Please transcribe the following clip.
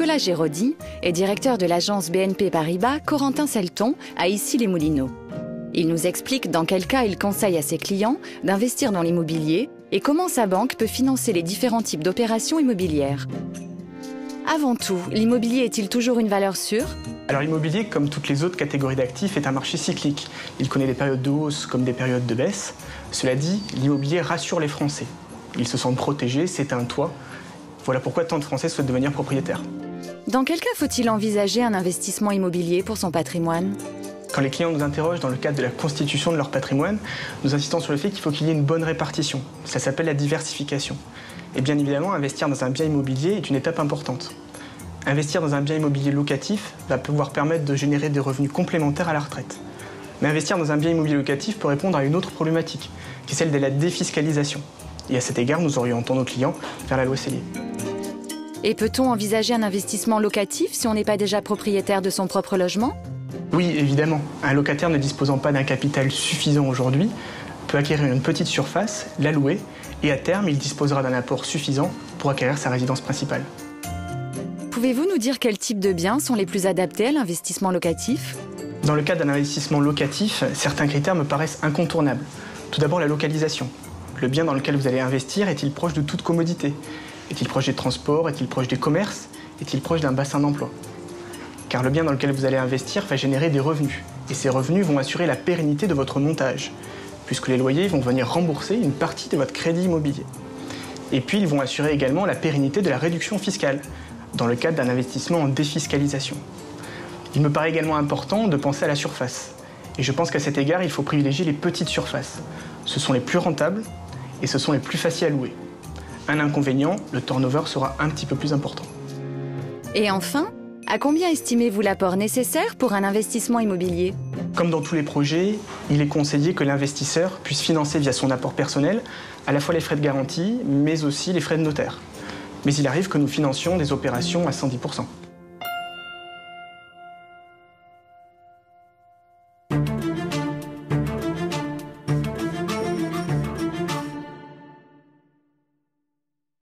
Nicolas Géraudy est directeur de l'agence BNP Paribas Corentin Selton à Issy-les-Moulineaux. Il nous explique dans quel cas il conseille à ses clients d'investir dans l'immobilier et comment sa banque peut financer les différents types d'opérations immobilières. Avant tout, l'immobilier est-il toujours une valeur sûre ? Alors l'immobilier, comme toutes les autres catégories d'actifs, est un marché cyclique. Il connaît des périodes de hausse comme des périodes de baisse. Cela dit, l'immobilier rassure les Français. Ils se sentent protégés, c'est un toit. Voilà pourquoi tant de Français souhaitent devenir propriétaires. Dans quel cas faut-il envisager un investissement immobilier pour son patrimoine ? Quand les clients nous interrogent dans le cadre de la constitution de leur patrimoine, nous insistons sur le fait qu'il faut qu'il y ait une bonne répartition. Ça s'appelle la diversification. Et bien évidemment, investir dans un bien immobilier est une étape importante. Investir dans un bien immobilier locatif va pouvoir permettre de générer des revenus complémentaires à la retraite. Mais investir dans un bien immobilier locatif peut répondre à une autre problématique, qui est celle de la défiscalisation. Et à cet égard, nous orientons nos clients vers la loi Sellier. Et peut-on envisager un investissement locatif si on n'est pas déjà propriétaire de son propre logement ? Oui, évidemment. Un locataire ne disposant pas d'un capital suffisant aujourd'hui peut acquérir une petite surface, la louer, et à terme, il disposera d'un apport suffisant pour acquérir sa résidence principale. Pouvez-vous nous dire quels types de biens sont les plus adaptés à l'investissement locatif ? Dans le cas d'un investissement locatif, certains critères me paraissent incontournables. Tout d'abord, la localisation. Le bien dans lequel vous allez investir est-il proche de toute commodité ? Est-il proche des transports ? Est-il proche des commerces ? Est-il proche d'un bassin d'emploi ? Car le bien dans lequel vous allez investir va générer des revenus. Et ces revenus vont assurer la pérennité de votre montage, puisque les loyers vont venir rembourser une partie de votre crédit immobilier. Et puis, ils vont assurer également la pérennité de la réduction fiscale, dans le cadre d'un investissement en défiscalisation. Il me paraît également important de penser à la surface. Et je pense qu'à cet égard, il faut privilégier les petites surfaces. Ce sont les plus rentables et ce sont les plus faciles à louer. Un inconvénient, le turnover sera un petit peu plus important. Et enfin, à combien estimez-vous l'apport nécessaire pour un investissement immobilier ? Comme dans tous les projets, il est conseillé que l'investisseur puisse financer via son apport personnel à la fois les frais de garantie, mais aussi les frais de notaire. Mais il arrive que nous financions des opérations à 110%.